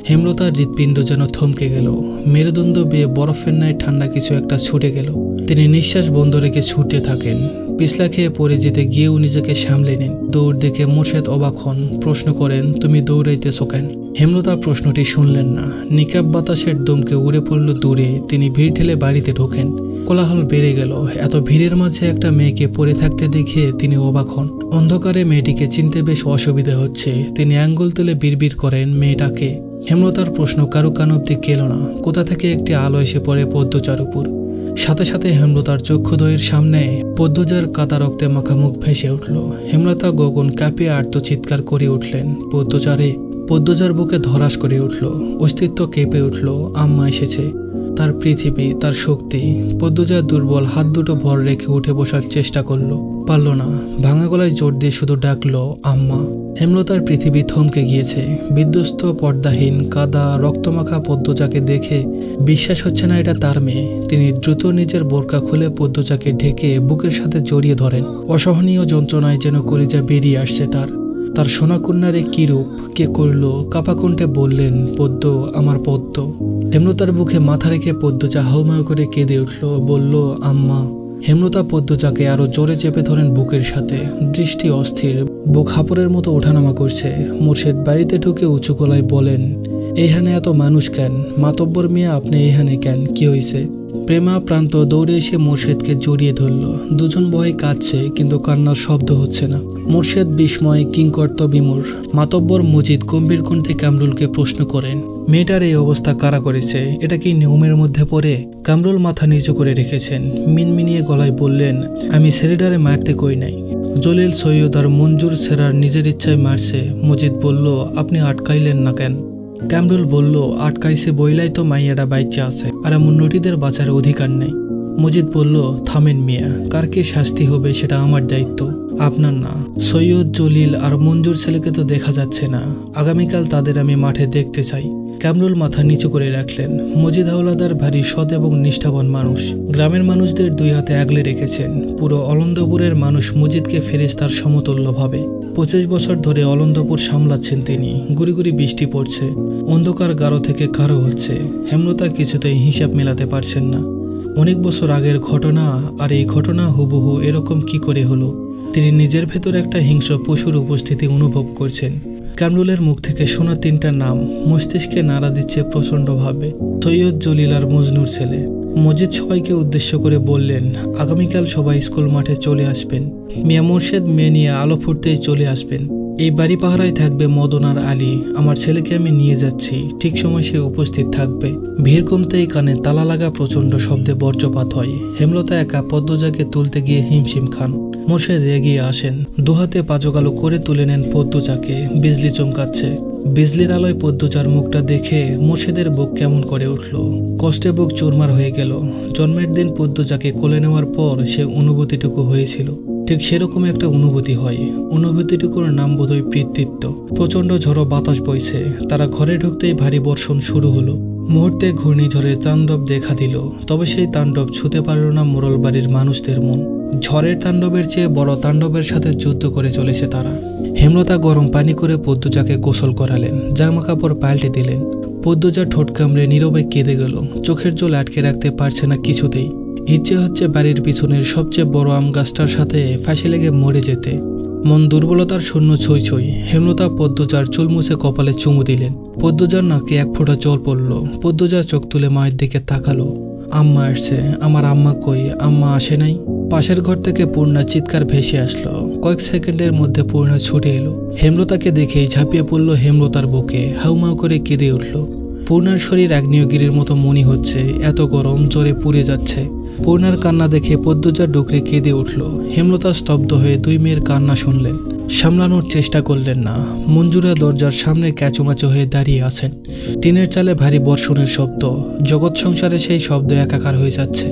হেমলতার হৃৎপিণ্ড যেন থমকে গেল। মেরুদণ্ড বেয়ে বরফের ন্যায় ঠান্ডা কিছু একটা ছুটে গেল। তিনি নিঃশ্বাস বন্ধ রেখে ছুটতে থাকেন। পিছলা খেয়ে পড়ে যেতে গিয়েও নিজেকে সামলে নেন। দৌড় দেখে মোর্শেদ অবাক হন। প্রশ্ন করেন, তুমি দৌড়াইতেছ কেন? হেমলতা প্রশ্নটি শুনলেন না। নিকাব বাতাসের দমকে উড়ে পড়ল দূরে। তিনি ভিড় ঠেলে বাড়িতে ঢোকেন। কোলাহল বেড়ে গেল। এত ভিড়ের মাঝে একটা মেয়েকে পড়ে থাকতে দেখে তিনি অবাক হন। অন্ধকারে মেয়েটিকে চিনতে বেশ অসুবিধা হচ্ছে। তিনি আঙ্গুল তুলে বিড়বিড় করেন, মেয়েটাকে। হেমলতার প্রশ্ন কারো কান অব্দি গেল না। কোথা থেকে একটি আলো এসে পড়ে পদ্মজার উপর। সাথে সাথে হেমলতার চক্ষুদ্বয়ের সামনে পদ্মজার কাদা রক্তে মাখা মুখ ভেসে উঠল। হেমলতা গগন কাঁপিয়ে আর্তচিৎকার করে উঠলেন, পদ্মজারে। পদ্মজার বুকে ধরাস করে উঠল, অস্তিত্ব কেঁপে উঠল। আম্মা এসেছে, তার পৃথিবী, তার শক্তি। পদ্মজা দুর্বল হাত দুটো ভর রেখে উঠে বসার চেষ্টা করলো, পারল না। ভাঙা গলায় জোর দিয়ে শুধু ডাকলো, আম্মা। হেমলতার পৃথিবী থমকে গিয়েছে। বিধ্বস্ত, পর্দাহীন, কাদা রক্তমাখা পদ্মজাকে দেখে বিশ্বাস হচ্ছে না এটা তার মেয়ে। তিনি দ্রুত নিজের বোরকা খুলে পদ্মজাকে ঢেকে বুকের সাথে জড়িয়ে ধরেন। অসহনীয় যন্ত্রণায় যেন কলিজা বেরিয়ে আসছে তার। তার সোনাকন্যারে কি রূপ, কে করল? কাপা কণ্ঠে বললেন, পদ্ম, আমার পদ্ম। হেমলতার বুকে মাথা রেখে পদ্মজা হাউমাউ করে কেঁদে উঠল, বলল, আম্মা। হেমলতা পদ্মজাকে আরো জোরে চেপে ধরেন বুকের সাথে। দৃষ্টি অস্থির, বুক হাঁপড়ের মতো ওঠানামা করছে। মোর্শেদ বাড়িতে ঢুকে উঁচু গলায় বলেন, এইখানে এত মানুষ কেন? মাতব্বর মিয়া, আপনি এইখানে কেন? কি হয়েছে? প্রেমা প্রান্ত দৌড়ে এসে মোর্শেদকে জড়িয়ে ধরল। দুজন ভয়ে কাঁদছে, কিন্তু কান্নার শব্দ হচ্ছে না। মোর্শেদ বিস্ময়, কিংকর্ত বিমূঢ়। মাতব্বর মজিদ গম্ভীর কণ্ঠে কামরুলকে প্রশ্ন করেন, মেয়েটার এই অবস্থা কারা করেছে? এটা কি নিয়মের মধ্যে পড়ে? কামরুল মাথা নিচু করে রেখেছেন। মিনমিনিয়ে গলায় বললেন, আমি ছেলেটারে মারতে কই নাই। জলিল, সৈয়দ আর মঞ্জুর সেরার নিজের ইচ্ছায় মারছে। মজিদ বলল, আপনি আটকাইলেন না কেন? কামরুল বলল, আটকাইছে বইলাই তো মাইয়াটা বাইচা আছে, আর এমন নটিদের বাঁচার অধিকার নেই। মজিদ বলল, থামেন মিয়া, কার কি শাস্তি হবে সেটা আমার দায়িত্ব, আপনার না। সৈয়দ, জলিল আর মঞ্জুর ছেলেকে তো দেখা যাচ্ছে না। আগামীকাল তাদের আমি মাঠে দেখতে চাই। কামরুল মাথা নিচু করে রাখলেন। মজিদ হাওলাদার ভারী সৎ এবং নিষ্ঠাবান মানুষ। গ্রামের মানুষদের দুই হাতে আগলে রেখেছেন। পুরো অলন্দপুরের মানুষ মজিদকে ফেরেশতার সমতুল্য ভাবে। 25 বছর ধরে অলন্দপুর সামলাচ্ছেন তিনি। গুড়ি গুড়ি বৃষ্টি পড়ছে, অন্ধকার গাঢ় থেকে গাঢ় হচ্ছে। হেমলতা কিছুতেই হিসাব মেলাতে পারছেন না। অনেক বছর আগের ঘটনা, আর এই ঘটনা হুবহু এরকম কি করে হলো? তিনি নিজের ভেতর একটা হিংস্র পশুর উপস্থিতি অনুভব করছেন। কামরুলের মুখ থেকে শোনা 3টা নাম মস্তিষ্কে নাড়া দিচ্ছে প্রচণ্ডভাবে, সৈয়দ, জলিল আর মজনুর ছেলে। মজিদ সবাইকে উদ্দেশ্য করে বললেন, আগামীকাল সবাই স্কুল মাঠে চলে আসবেন। মিয়া মোর্শেদ মেয়ে নিয়ে আলো ফুটতেই চলে আসবেন। এই বাড়ি পাহারায় থাকবে মদন আর আলী। আমার ছেলেকে আমি নিয়ে যাচ্ছি, ঠিক সময় সে উপস্থিত থাকবে। ভিড় কমতেই কানে তালা লাগা প্রচণ্ড শব্দে বজ্রপাত হয়। হেমলতা একা পদ্মজাকে তুলতে গিয়ে হিমশিম খান। মোর্শেদ এগিয়ে আসেন, দুহাতে পাজকালো করে তুলে নেন পদ্মজাকে। বিজলি চমকাচ্ছে। বিজলির আলোয় পদ্মজার মুখটা দেখে মোর্শেদের বুক কেমন করে উঠল। কষ্টে বুক চুরমার হয়ে গেল। জন্মের দিন পদ্মজাকে কোলে নেওয়ার পর সে অনুভূতিটুকু হয়েছিল, ঠিক সেরকম একটা অনুভূতি হয়। অনুভূতিটুকুর নাম বোধহয় পিতৃত্ব। প্রচণ্ড ঝড়ো বাতাস বইছে। তারা ঘরে ঢুকতেই ভারী বর্ষণ শুরু হলো। মুহূর্তে ঘূর্ণিঝড়ের তাণ্ডব দেখা দিল। তবে সেই তাণ্ডব ছুঁতে পারল না মোড়ল বাড়ির মানুষদের মন। ঝড়ের তাণ্ডবের চেয়ে বড় তাণ্ডবের সাথে যুদ্ধ করে চলেছে তারা। হেমলতা গরম পানি করে পদ্মজাকে গোসল করালেন, জামা কাপড় পাল্টে দিলেন। পদ্মজা ঠোঁট কামড়ে নীরবে কেঁদে গেল। চোখের জল আটকে রাখতে পারছে না কিছুতেই। ইচ্ছে হচ্ছে বাড়ির পিছনের সবচেয়ে বড় আম গাছটার সাথে ফাঁসি লেগে মরে যেতে। মন দুর্বলতার শূন্য ছই ছই। হেমলতা পদ্মজার চুল মুছে কপালে চুমু দিলেন। পদ্মজার নাকে এক ফোঁটা জল পড়ল। পদ্মজা চোখ তুলে মায়ের দিকে তাকালো। আম্মা আসছে। আমার আম্মা কই? আম্মা আসে নাই? পাশের ঘর থেকে পূর্ণা চিৎকার ভেসে আসলো। কয়েক সেকেন্ডের মধ্যে পূর্ণা ছুটে এলো। হেমলতাকে দেখেই ঝাঁপিয়ে পড়ল হেমলতার বুকে, হাউমাউ করে কেঁদে উঠল। পূর্ণার শরীর আগ্নেয়গিরির মতো মনে হচ্ছে, এত গরম, জ্বরে পুড়ে যাচ্ছে। পূর্ণার কান্না দেখে পদ্মজা ডুকরে কেঁদে উঠল। হেমলতা স্তব্ধ হয়ে দুই মেয়ের কান্না শুনলেন। সামলানোর চেষ্টা করলেন না। মঞ্জুরা দরজার সামনে ক্যাচুমাচু হয়ে দাঁড়িয়ে আছেন। টিনের চালে ভারী বর্ষণের শব্দ। জগৎ সংসারে সেই শব্দ একাকার হয়ে যাচ্ছে।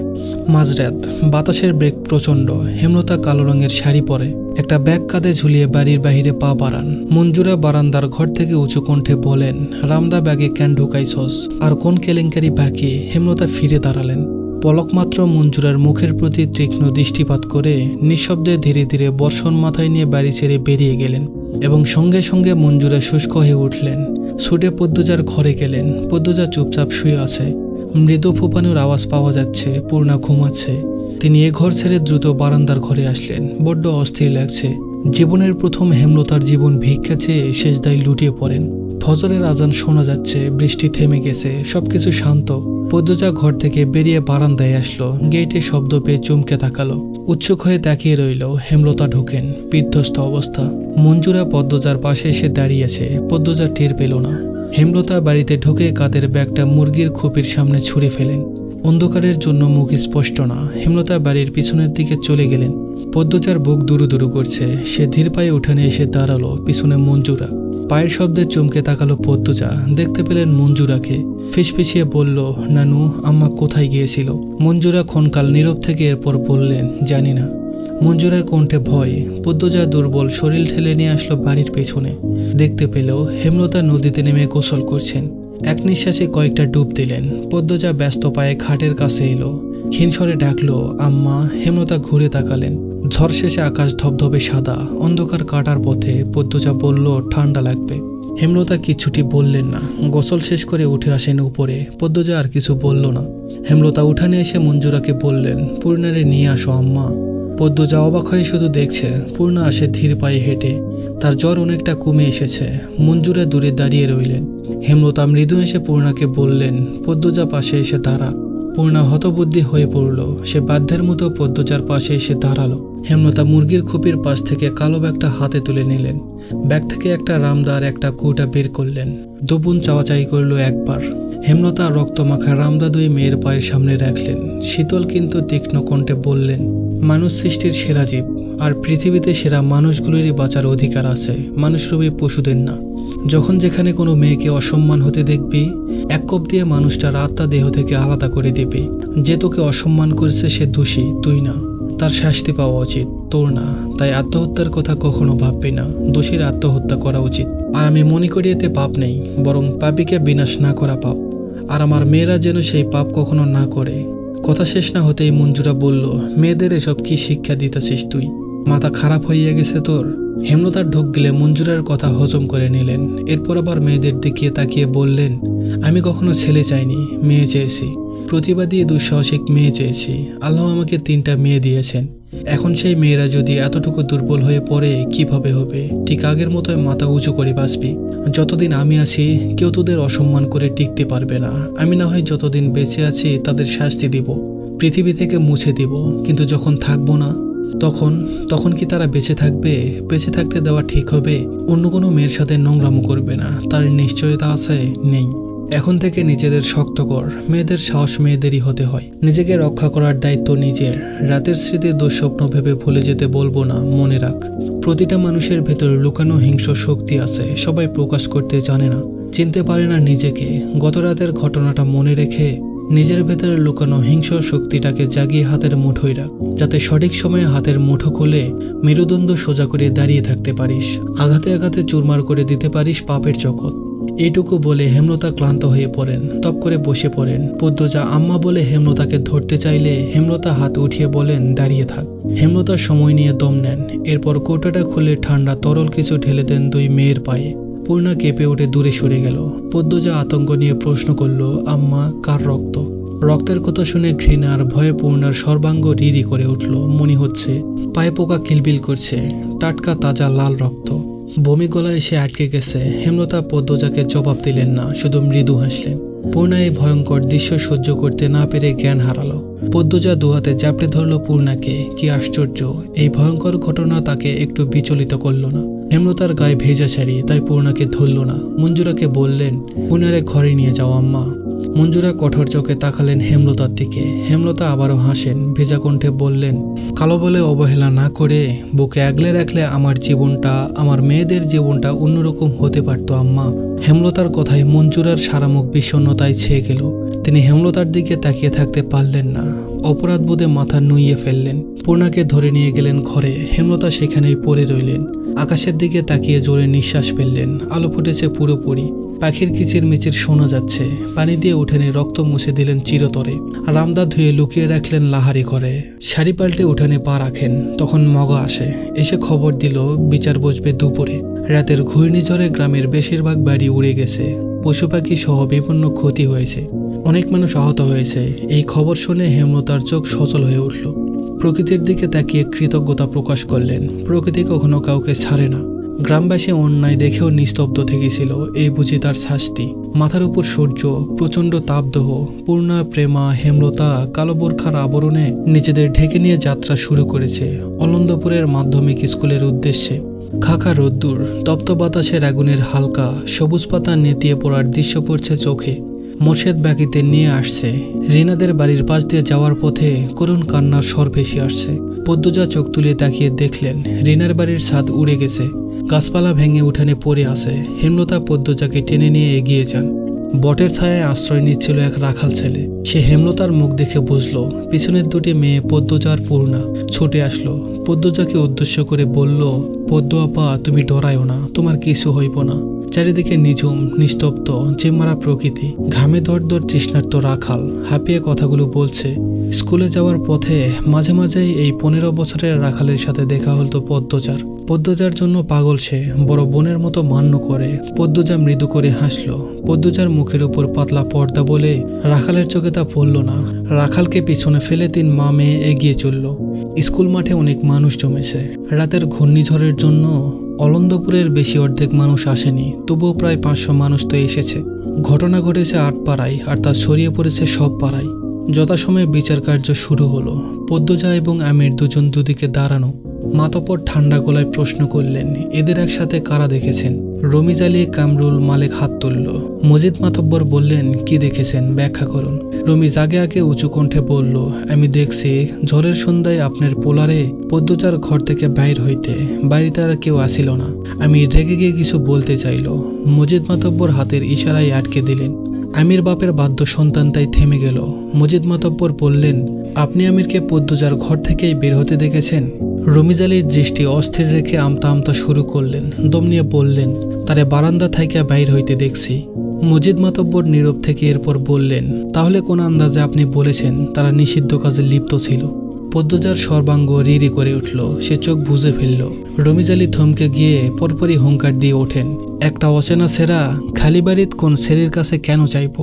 মাঝরাত, বাতাসের বেগ প্রচণ্ড। হেমলতা কালো রঙের শাড়ি পরে, একটা ব্যাগ কাঁধে ঝুলিয়ে বাড়ির বাহিরে পা বাড়ান। মঞ্জুরা বারান্দার ঘর থেকে উঁচু কণ্ঠে বলেন, রামদা ব্যাগে ক্যান ঢুকাইছস? আর কোন কেলেঙ্কারি বাকি? হেমলতা ফিরে দাঁড়ালেন। পলকমাত্র মঞ্জুরার মুখের প্রতি তীক্ষ্ণ দৃষ্টিপাত করে নিঃশব্দে ধীরে ধীরে বর্ষণ মাথায় নিয়ে বাড়ি ছেড়ে বেরিয়ে গেলেন। এবং সঙ্গে সঙ্গে মঞ্জুরা শুষ্ক হয়ে উঠলেন। ছুটে পদ্মজার ঘরে গেলেন। পদ্মজা চুপচাপ শুয়ে আছে। মৃদু ফুপানোর আওয়াজ পাওয়া যাচ্ছে। পূর্ণা ঘুমাচ্ছে। তিনি এ ঘর ছেড়ে দ্রুত বারান্দার ঘরে আসলেন। বড্ড অস্থির লাগছে। জীবনের প্রথম হেমলতার জীবন ভিক্ষা চেয়ে শেষদায় লুটিয়ে পড়েন। ফজরের আজান শোনা যাচ্ছে। বৃষ্টি থেমে গেছে। সবকিছু শান্ত। পদ্মজা ঘর থেকে বেরিয়ে বারান্দায় আসলো। গেটে শব্দ পেয়ে চমকে তাকালো। উৎসুক হয়ে তাকিয়ে রইল। হেমলতা ঢোকেন, বিধ্বস্ত অবস্থা। মঞ্জুরা পদ্মজার পাশে এসে দাঁড়িয়েছে। পদ্মজা টের পেল না। হেমলতা বাড়িতে ঢুকে কাঁধের ব্যাগটা মুরগির খুপির সামনে ছুঁড়ে ফেলেন। অন্ধকারের জন্য মুখ স্পষ্ট না। হেমলতা বাড়ির পিছনের দিকে চলে গেলেন। পদ্মজার বুক দুরু দুরু করছে। সে ধীর পায়ে উঠানে এসে দাঁড়ালো। পিছনে মঞ্জুরা। পায়ের শব্দে চমকে তাকালো পদ্মজা। দেখতে পেলেন মঞ্জুরাকে। ফিসফিসিয়ে বলল, নানু, আম্মা কোথায় গিয়েছিল? মঞ্জুরা ক্ষণকাল নীরব থেকে এরপর বললেন, জানি না। মঞ্জুরার কণ্ঠে ভয়। পদ্মজা দুর্বল শরীর ঠেলে নিয়ে আসলো বাড়ির পেছনে। দেখতে পেল হেমলতা নদীতে নেমে গোসল করছেন। এক নিঃশ্বাসে কয়েকটা ডুব দিলেন। পদ্মজা ব্যস্ত পায়ে খাটের কাছে এলো। ক্ষীণস্বরে ডাকলো, আম্মা। হেমলতা ঘুরে তাকালেন। ঝড় শেষে আকাশ ধবধবে সাদা। অন্ধকার কাটার পথে। পদ্মজা বলল, ঠান্ডা লাগবে। হেমলতা কিছুটি বললেন না। গোসল শেষ করে উঠে আসেন উপরে। পদ্মজা আর কিছু বলল না। হেমলতা উঠানে এসে মঞ্জুরাকে বললেন, পূর্ণারে নিয়ে আসো আম্মা। পদ্মজা অবাক হয়ে শুধু দেখছে। পূর্ণা আসে ধীর পায়ে হেঁটে। তার জ্বর অনেকটা কমে এসেছে। মঞ্জুরা দূরে দাঁড়িয়ে রইলেন। হেমলতা মৃদু এসে পূর্ণাকে বললেন, পদ্মজা পাশে এসে দাঁড়া। পূর্ণা হতবুদ্ধি হয়ে পড়ল। সে বাধ্যের মতো পদ্মজার পাশে এসে দাঁড়ালো। হেমলতা মুরগির খুপির পাশ থেকে কালো ব্যাগটা হাতে তুলে নিলেন। ব্যাগ থেকে একটা রামদা আর একটা কৌটা বের করলেন। দুপুন চাওয়াচাই করলো একবার। হেমলতা রক্তমাখা রামদা দুই মেয়ের পায়ের সামনে রাখলেন। শীতল কিন্তু তীক্ষ্ণ কণ্ঠে বললেন, মানুষ সৃষ্টির সেরা জীব, আর পৃথিবীতে সেরা মানুষগুলোরই বাঁচার অধিকার আছে, মানুষরূপী পশুদের না। যখন যেখানে কোনো মেয়েকে অসম্মান হতে দেখবি, এক কোপ দিয়ে মানুষটার আত্মা দেহ থেকে আলাদা করে দিবি। যে তোকে অসম্মান করেছে সে দোষী, তুই না। তার শাস্তি পাওয়া উচিত, তোর না। তাই আত্মহত্যার কথা কখনো ভাববি না। দোষীর আত্মহত্যা করা উচিত। আর আমি মনে করি এতে পাপ নেই, বরং পাপীকে বিনাশ না করা পাপ। আর আমার মেয়েরা যেন সেই পাপ কখনো না করে। কথা শেষ না হতেই মঞ্জুরা বলল, মেয়েদের এসব কি শিক্ষা দিতেছিস তুই? মাথা খারাপ হইয়া গেছে তোর? হেমলতার ঢোক গেলে মঞ্জুরার কথা হজম করে নিলেন। এরপর আবার মেয়েদের দিকে তাকিয়ে বললেন, আমি কখনো ছেলে চাইনি, মেয়ে চেয়েছি। প্রতিবাদী দুঃসাহসিক মেয়ে চেয়েছি। আল্লাহ আমাকে 3টা মেয়ে দিয়েছেন। এখন সেই মেয়েরা যদি এতটুকু দুর্বল হয়ে পড়ে কিভাবে হবে? ঠিক আগের মতোই মাথা উঁচু করে বাঁচবি। যতদিন আমি আছি কেউ তোদের অসম্মান করে টিকতে পারবে না। আমি না হয় যতদিন বেঁচে আছি তাদের শাস্তি দিব, পৃথিবী থেকে মুছে দিব। কিন্তু যখন থাকবো না, তখন কি তারা বেঁচে থাকবে? বেঁচে থাকতে দেওয়া ঠিক হবে? অন্য কোনো মেয়ের সাথে নোংরামো করবে না, তার নিশ্চয়তা আছে? নেই। এখন থেকে নিজেদের শক্ত কর। মেয়েদের সাহস মেয়েদেরই হতে হয়। নিজেকে রক্ষা করার দায়িত্ব নিজের। রাতের স্মৃতির দুঃস্বপ্ন ভেবে ভুলে যেতে বলবো না, মনে রাখ। প্রতিটা মানুষের ভেতরে লুকানো হিংস্র শক্তি আছে, সবাই প্রকাশ করতে জানে না, চিনতে পারে না নিজেকে। গত রাতের ঘটনাটা মনে রেখে নিজের ভেতরে লুকানো হিংস্র শক্তিটাকে জাগিয়ে হাতের মুঠোয় রাখ, যাতে সঠিক সময়ে হাতের মুঠো খুলে মেরুদণ্ড সোজা করে দাঁড়িয়ে থাকতে পারিস। আঘাতে আঘাতে চুরমার করে দিতে পারিস পাপের জগৎ। এইটুকু বলে হেমলতা ক্লান্ত হয়ে পড়েন। তপ করে বসে পড়েন। পদ্মজা আম্মা বলে হেমলতাকে ধরতে চাইলে হেমলতা হাত উঠিয়ে বলেন, দাঁড়িয়ে থাক। হেমলতা সময় নিয়ে দম নেন। এরপর কৌটাটা খুলে ঠান্ডা তরল কিছু ঢেলে দেন দুই মেয়ের পায়ে। পূর্ণা কেঁপে উঠে দূরে সরে গেল। পদ্মজা আতঙ্ক নিয়ে প্রশ্ন করল, আম্মা, কার রক্ত? রক্তের কথা শুনে ঘৃণা আর ভয়ে পূর্ণার সর্বাঙ্গ রিরি করে উঠল। মনে হচ্ছে পায়ে পোকা কিলবিল করছে। টাটকা তাজা লাল রক্ত। বমি গলায় এসে আটকে গেছে। হেমলতা পদ্মজাকে জবাব দিলেন না, শুধু মৃদু হাসলেন। পূর্ণা এই ভয়ঙ্কর দৃশ্য সহ্য করতে না পেরে জ্ঞান হারালো। পদ্মজা দুহাতে জাপটে ধরল পূর্ণাকে। কি আশ্চর্য, এই ভয়ঙ্কর ঘটনা তাকে একটু বিচলিত করল না। হেমলতার গায়ে ভেজা শাড়ি, তাই পূর্ণাকে ধরল না। মঞ্জুরাকে বললেন, পূর্ণারে ঘরে নিয়ে যাও আম্মা। মঞ্জুরা কঠোর চোখে তাকালেন হেমলতার দিকে। হেমলতা আবারও হাসেন। ভেজা কণ্ঠে বললেন, কালো বলে অবহেলা না করে বুকে আগলে রাখলে আমার জীবনটা, আমার মেয়েদের জীবনটা অন্যরকম হতে পারত আম্মা। হেমলতার কথায় মঞ্জুরার সারামুখ বিষণ্ণতায় ছেয়ে গেল। তিনি হেমলতার দিকে তাকিয়ে থাকতে পারলেন না। অপরাধ বোধে মাথা নুইয়ে ফেললেন। পূর্ণাকে ধরে নিয়ে গেলেন ঘরে। হেমলতা সেখানেই পড়ে রইলেন। আকাশের দিকে তাকিয়ে জোরে নিঃশ্বাস ফেললেন। আলো ফুটেছে পুরোপুরি। পাখির কিচির মিচির শোনা যাচ্ছে। পানি দিয়ে উঠোনে রক্ত মুছে দিলেন চিরতরে। রামদা ধুয়ে লুকিয়ে রাখলেন লাহারি ঘরে। শাড়ি পাল্টে উঠানে পা রাখেন। তখন মগা আসে। এসে খবর দিল বিচার বসবে দুপুরে। রাতের ঘূর্ণিঝড়ে গ্রামের বেশিরভাগ বাড়ি উড়ে গেছে। পশু পাখি সহ বিভিন্ন ক্ষতি হয়েছে। অনেক মানুষ আহত হয়েছে। এই খবর শুনে হেমলতার চোখ সচল হয়ে উঠল। প্রকৃতির দিকে তাকিয়ে কৃতজ্ঞতা প্রকাশ করলেন। প্রকৃতি কখনো কাউকে ছাড়ে না। গ্রামবাসী অন্যায় দেখেও নিস্তব্ধ থেকেছিল। এই বুঝি তার শাস্তি। মাথার উপর সূর্য, প্রচণ্ড তাপদাহ। পূর্ণা, প্রেমা, হেমলতা কালো বোরখার আবরণে নিজেদের ঢেকে নিয়ে যাত্রা শুরু করেছে অলন্দপুরের মাধ্যমিক স্কুলের উদ্দেশ্যে। খাখা রোদ্দুর, তপ্ত বাতাসের আগুনের হালকা সবুজ পাতা নেতিয়ে পড়ার দৃশ্য পড়ছে চোখে। মোর্শেদ ব্যাগিতে নিয়ে আসছে। রিনাদের বাড়ির পাশ দিয়ে যাওয়ার পথে করুণ কান্নার স্বর ভেসে আসছে। পদ্মজা চোখ তুলে তাকিয়ে দেখলেন রিনার বাড়ির ছাদ উড়ে গেছে, গাছপালা ভেঙে উঠানে পড়ে আছে। হেমলতা পদ্মজাকে টেনে নিয়ে এগিয়ে যান। বটের ছায়ায় আশ্রয় নিচ্ছিল এক রাখাল ছেলে। সে হেমলতার মুখ দেখে বুঝলো পিছনের দুটি মেয়ে পদ্মজার পূর্ণা। ছুটে আসলো, পদ্মজাকে উদ্দেশ্য করে বলল, পদ্ম আপা, তুমি ডরায়ও না, তোমার কিছু হইব না। চারিদিকে নিঝুম নিস্তব্ধ জেমারা প্রকৃতি। ঘামে দরদর তৃষ্ণার্ত রাখাল হাঁপিয়ে কথাগুলো বলছে। স্কুলে যাওয়ার পথে মাঝে মাঝেই এই 15 বছরের রাখালের সাথে দেখা হতো পদ্মজার। পদ্মজার জন্য পাগল সে, বড় বোনের মতো মান্য করে। পদ্মজা মৃদু করে হাসলো। পদ্মজার মুখের উপর পাতলা পর্দা বলে রাখালের চোখে তা পড়ল না। রাখালকে পিছনে ফেলে 3 মা মেয়ে এগিয়ে চলল। স্কুল মাঠে অনেক মানুষ জমেছে। রাতের ঘূর্ণিঝড়ের জন্য অলন্দপুরের বেশি অর্ধেক মানুষ আসেনি, তবুও প্রায় 500 মানুষ তো এসেছে। ঘটনা ঘটেছে 8 পাড়ায়, আর তা ছড়িয়ে পড়েছে সব পাড়ায়। যথাসময়ে বিচার কার্য শুরু হলো। পদ্মজা এবং আমির দুজন দুদিকে দাঁড়ানো। মাতব্বর ঠান্ডা গলায় প্রশ্ন করলেন, এদের একসাথে কারা দেখেছেন? রমিজ আলী, কামরুল, মালেক হাত তুলল। মজিদ মাতব্বর বললেন, কি দেখেছেন, ব্যাখ্যা করুন। রমিজ আগে আগে উঁচু কণ্ঠে বলল, আমি দেখছি ঝড়ের সন্ধ্যায় আপনার পোলারে পদ্মজার ঘর থেকে বাইর হইতে, বাড়িতে আর কেউ আসিল না। আমি রেগে গিয়ে কিছু বলতে চাইল, মজিদ মাতব্বর হাতের ইশারায় আটকে দিলেন। আমির বাপের বাধ্য সন্তান তাই থেমে গেল। মজিদ মাতব্বর বললেন, আপনি আমিরকে পদ্মজার ঘর থেকেই বের হতে দেখেছেন? রমিজ আলীর দৃষ্টি অস্থির রেখে আমতা আমতা শুরু করলেন। দম নিয়ে বললেন, তারে বারান্দা থেকে বাইর হইতে দেখছি। মজিদ মাতব্বর নীরব থেকে এরপর বললেন, তাহলে কোন আন্দাজে আপনি বলেছেন তারা নিষিদ্ধ কাজে লিপ্ত ছিল? পদ্মজার সর্বাঙ্গ রিরি করে উঠল। সে চোখ বুজে ফেলল। রমিজ আলী থমকে গিয়ে পরপরই হুঙ্কার দিয়ে ওঠেন, একটা অচেনা ছেঁড়া খালি বাড়িত কোন ছেলের কাছে কেন চাইব?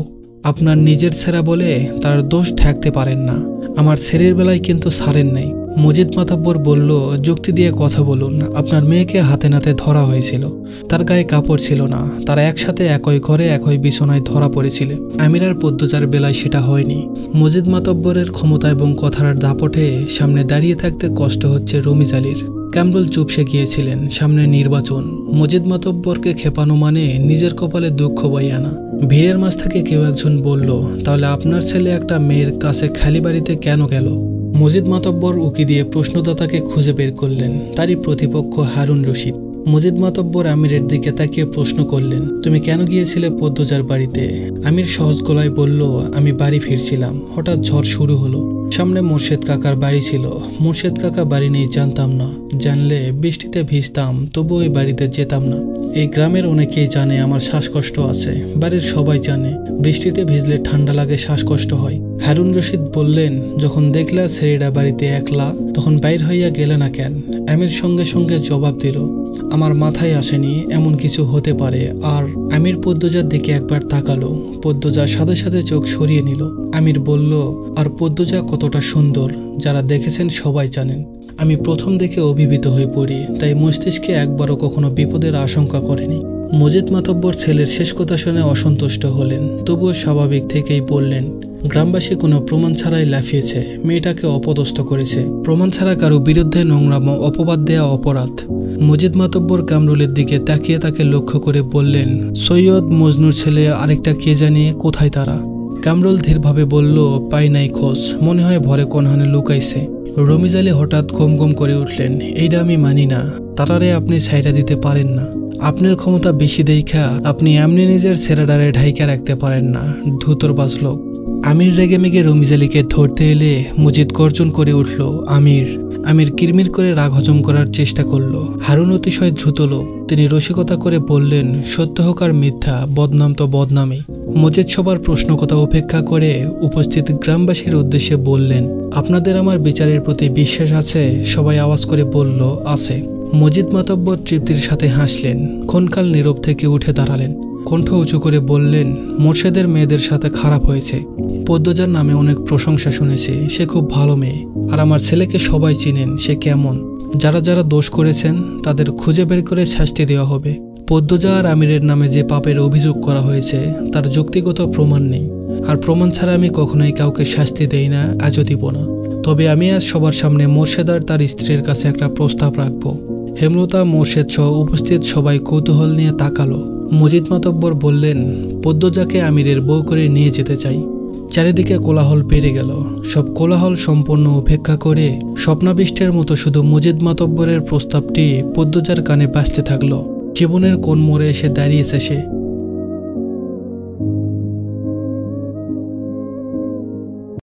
আপনার নিজের ছেঁড়া বলে তার দোষ ঠেকতে পারেন না, আমার ছেলের বেলায় কিন্তু ছাড়েন নাই। মজিদ মাতব্বর বলল, যুক্তি দিয়ে কথা বলুন। আপনার মেয়েকে হাতে নাতে ধরা হয়েছিল, তার গায়ে কাপড় ছিল না, তারা একসাথে একই ঘরে একই বিছানায় ধরা পড়েছিল। আমির আর পদ্মজার বেলায় সেটা হয়নি। মজিদ মাতব্বরের ক্ষমতা এবং কথার দাপটে সামনে দাঁড়িয়ে থাকতে কষ্ট হচ্ছে রমিজ আলীর। কামরুল চুপসে গিয়েছিলেন, সামনে নির্বাচন। মজিদ মাতব্বরকে খেপানো মানে নিজের কপালে দুঃখ বই আনা। ভিড়ের মাঝ থেকে কেউ একজন বলল, তাহলে আপনার ছেলে একটা মেয়ের কাছে খালি বাড়িতে কেন গেল? মজিদ মাতব্বর উকি দিয়ে প্রশ্নদাতাকে খুঁজে বের করলেন। তারই প্রতিপক্ষ হারুন রশিদ। মজিদ মাতব্বর আমিরের দিকে তাকিয়ে প্রশ্ন করলেন, তুমি কেন গিয়েছিলে পদ্মজার বাড়িতে? আমির সহজ গলায় বলল, আমি বাড়ি ফিরছিলাম, হঠাৎ ঝড় শুরু হলো। সামনে মোর্শেদ কাকার বাড়ি ছিল। মোর্শেদ কাকা বাড়ি নেই জানতাম না, জানলে বৃষ্টিতে ভিজতাম, তবু ওই বাড়িতে যেতাম না। এই গ্রামের অনেকেই জানে আমার শ্বাসকষ্ট আছে, বাড়ির সবাই জানে বৃষ্টিতে ভিজলে ঠান্ডা লাগে, শ্বাসকষ্ট হয়। হারুন রশিদ বললেন, যখন দেখলা ছেলেরা বাড়িতে একলা, তখন বাইর হইয়া গেলে না কেন? আমির সঙ্গে সঙ্গে জবাব দিল, আমার মাথায় আসেনি এমন কিছু হতে পারে। আর আমির পদ্মজার দিকে একবার তাকালো। পদ্মজা সাথে সাথে চোখ সরিয়ে নিল। আমির বলল, আর পদ্মজা কতটা সুন্দর যারা দেখেছেন সবাই জানেন। আমি প্রথম দেখে অভিভূত হয়ে পড়ি, তাই মস্তিষ্কে একবারও কখনো বিপদের আশঙ্কা করেনি। মজিদ মাতব্বর ছেলের শেষ কথা শুনে অসন্তুষ্ট হলেন, তবুও স্বাভাবিক থেকেই বললেন, গ্রামবাসী কোনো প্রমাণ ছাড়াই লাফিয়েছে, মেয়েটাকে অপদস্থ করেছে। প্রমাণ ছাড়া কারো বিরুদ্ধে নোংরাম অপবাদ দেয়া অপরাধ। মজিদ মাতব্বর কামরুলের দিকে তাকিয়ে তাকে লক্ষ্য করে বললেন, সৈয়দ মজনুর ছেলে আরেকটা কে জানি, কোথায় তারা? কামরুল ধীরভাবে বলল, পাই নাই খোঁজ, মনে হয় ভরে কোনহানে লুকাইছে। রমিজ আলী হঠাৎ ঘুম ঘুম করে উঠলেন, এইটা আমি মানি না, তারারে আপনি ছাইরা দিতে পারেন না। আপনার ক্ষমতা বেশি দেখা আপনি এমনি নিজের ছেলেটারে ঢাইকা রাখতে পারেন না, ধুতর বাজলো। আমির রেগে মেগে রমিজ আলীকে ধরতে এলে মজিদ গর্জন করে উঠল, আমির। আমির কিরমির করে রাগ হজম করার চেষ্টা করল। হারুন অতিশয় দ্রুত লোক, তিনি রসিকতা করে বললেন, সত্য হোক আর মিথ্যা, বদনাম তো বদনামই। মজিদ সবার প্রশ্ন কথা উপেক্ষা করে উপস্থিত গ্রামবাসীর উদ্দেশ্যে বললেন, আপনাদের আমার বিচারের প্রতি বিশ্বাস আছে? সবাই আওয়াজ করে বলল, আছে। মজিদ মাতব্বর তৃপ্তির সাথে হাসলেন, ক্ষণকাল নীরব থেকে উঠে দাঁড়ালেন। কণ্ঠ উঁচু করে বললেন, মোর্শেদের মেয়েদের সাথে খারাপ হয়েছে। পদ্মজার নামে অনেক প্রশংসা শুনেছি, সে খুব ভালো মেয়ে। আর আমার ছেলেকে সবাই চিনেন, সে কেমন। যারা যারা দোষ করেছেন তাদের খুঁজে বের করে শাস্তি দেওয়া হবে। পদ্মজা আর আমিরের নামে যে পাপের অভিযোগ করা হয়েছে তার যুক্তিগত প্রমাণ নেই, আর প্রমাণ ছাড়া আমি কখনোই কাউকে শাস্তি দেই না, আজও দিব না। তবে আমি আজ সবার সামনে মোর্শেদ আর তার স্ত্রীর কাছে একটা প্রস্তাব রাখবো। হেমলতা, মোর্শেদ সহ উপস্থিত সবাই কৌতূহল নিয়ে তাকালো। মজিদ মাতব্বর বললেন, পদ্মজাকে আমিরের বউ করে নিয়ে যেতে চাই। চারিদিকে কোলাহল বেড়ে গেল। সব কোলাহল সম্পূর্ণ উপেক্ষা করে স্বপ্নাবিষ্টের মতো শুধু মজিদ মাতব্বরের প্রস্তাবটি পদ্মজার কানে বাজতে থাকলো। জীবনের কোন মোড়ে এসে দাঁড়িয়েছে সে।